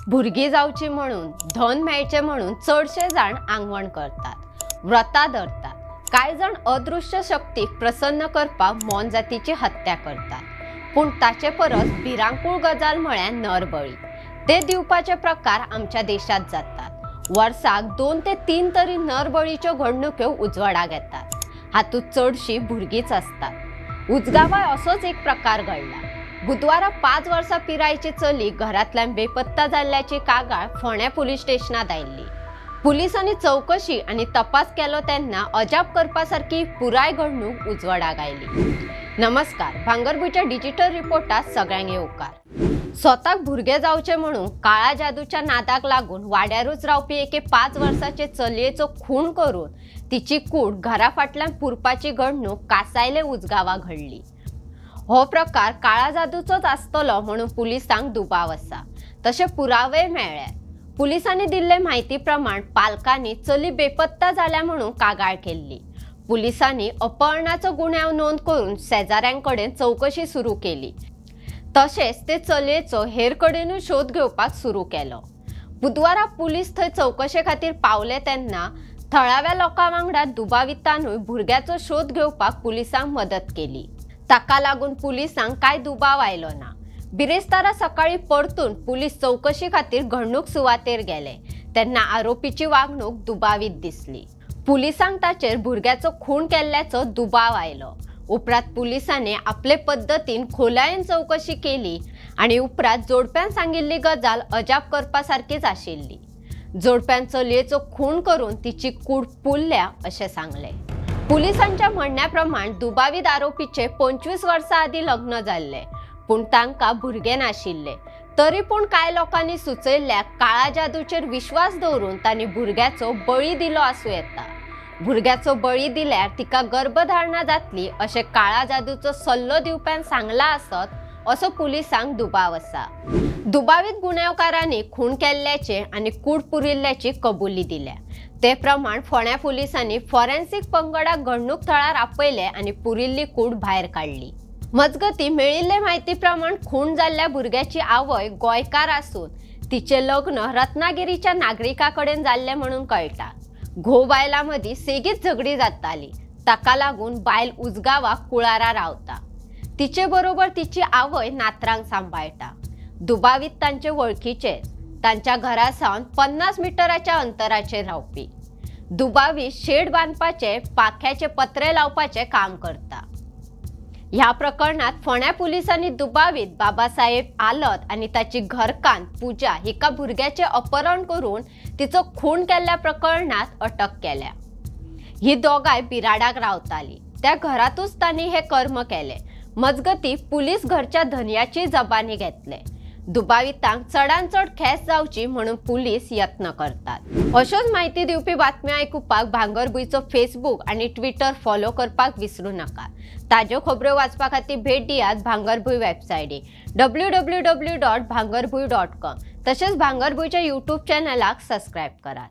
भुरगी जावची म्हणून धन मेळचे म्हणून चडशे जाण आंगवण करतात, व्रता धरतात। कांय जण अदृश्य शक्तीक प्रसन्न करपाक मोन जातीची हत्या करतात, पण ताचे परस भिरांकूळ गजाल म्हळ्यार नरबळी। ते दिवपाचे प्रकार आमच्या देशात जातात। वर्साक 2 ते 3 तरी नरबळीच्यो घडणुक्यो उजवाडाक येतात। हातूंत चडशी भुरगीच असतात। उजगावाय असोच एक प्रकार घडला। बुधवारा 5 वर्सां पिरायेची चली घरांतल्यान बेपत्ता जाल्ल्याची कागाळ फोंड्या पुलीस स्टेशनात आयिल्ली। पुलिसांनी चौकशी आणि तपास केलो तेन्ना अजाप करपासारकी पुराय घडणूक उजवाडाक आयली। नमस्कार, भांगरभूंयच्या डिजिटल रिपोर्टात सगळ्यांक येवकार। स्वताक भुरगे जावचे म्हणून काळा जादूच्या नादाक लागून वाड्यारूच रावपी एके 5 वर्साचे चलयेचो खून करून तिची कूड घरा फाटल्यान पुरपाची घडणूक कासायले उजगावा घडली। हो प्रकार काळा जादूचोच आसतलो म्हणून पुलिसांक दुबाव आसा, तसे पुरावे मेळ्ळ्यात। पुलिसांनी दिल्ले म्हायती प्रमाण पालकांनी चली बेपत्ता जाल्या म्हणून कागाळ केल्ली। पुलिसांनी अपहरणाचो गुन्यांव नोंद करून शेजाऱ्यांकडेन चौकशी सुरू केली। तशेंच ते चलयेचो हेर कडेनूय शोध घेवपाक सुरू केलो। बुधवारा पुलीस थंय चौकशे खातीर पावले तेन्ना थळाव्या लोकां वांगडा दुबावितांनूय भुरग्याचो शोध घेवपाक पुलिसांक मदत केली। ताका लागून पुलिसांक कांय दुबाव आयलो ना। बिरेस्तारा सकाळी परतून पुलीस चौकशी खातीर घडणूक सुवातेर गेले तेन्ना आरोपीची वागणूक दुबावीत दिसली। पुलिसांक ताचेर भुरग्याचो खून केल्ल्याचो दुबाव आयलो। उपरांत पुलिसांनी आपले पद्दतीन खोलायेन चौकशी केली आणि उपरांत जोडप्यान सांगिल्ली गजाल अजाप करपासारकीच आशिल्ली। जोडप्यान चलयेचो खून करून तिची कूड पुल्ल्या अशें सांगले। पुलिसांच्या म्हणण्याप्रमाण दुबावीत आरोपीचे 25 वर्सां आदी लग्न जाल्ले, पण तांकां भुरगे नाशिल्ले। तरी पण कांय लोकांनी सुचयल्ल्या काळा जादूचेर विश्वास दवरून तांणी भुरग्याचो बळी दिलो आसूं येता। भुरग्याचो बळी दिल्यार तिका गर्भधारणा जातली अशें काळा जादूचो सल्लो दिवप्यान सांगला आसत असो पुलिसांक दुबाव आसा। दुबावीत गुन्यांवकारांनी खून केल्ल्याचे आनी कूड पुरिल्ल्याची कबुली दिल्या। ते प्रमाण फोंड्या पुलिसांनी फॉरेन्सिक पंगडाक घडणूक थळार आपयले आनी पुरिल्ली कूड भायर काडली। मजगती मेळिल्ले म्हायती प्रमाण खून जाल्ल्या भुरग्याची आवय गोंयकार आसून तिचे लग्न रत्नागिरीच्या नागरिका कडेन जाल्ले म्हणून कळटा। घोव बायलां मदीं सेगीत झगडी जाताली, ताका लागून बायल उजगावा कुळारा रावता। तिचे बरोबर तिची आवय नातरांक सांबाळटा। दुबावीत तांचे वळखीचे, तांच्या घरासावन 50 मिटराच्या अंतराचेर रावपी। दुबावी शेड बांदपाचे, पाख्याचे पत्रे लावपाचे काम करता। ह्या प्रकरणात फोंड्या पुलिसांनी दुबावीत बाबासाहेब आलत आणि ताची घरकान्न पूजा हिका भुरग्याचे अपहरण करून तिचो खून केल्ल्या प्रकरणात अटक केल्या। ही दोगांय बिराडाक रावताली, त्या घरातूच तांणी हे कर्म केले। मजगती पुलीस घरच्या धन्याची जबानी घेतले। दुबावितांक चडांत चड खेस जावची म्हणून पुलीस यत्न करतात। अशोच म्हायती दिवपी बातम्यो आयकुपाक भांगरभूंयचो फेसबूक आणि ट्विटर फॉलो करपाक विसरू नका। ताज्यो खबरो वाचपा खातीर भेट दियात भांगरभूंय वेबसायटीक www.bhangarбуй.com। तशेंच भांगरभूंयच्या यूट्यूब चॅनलाक सबस्क्रायब करात।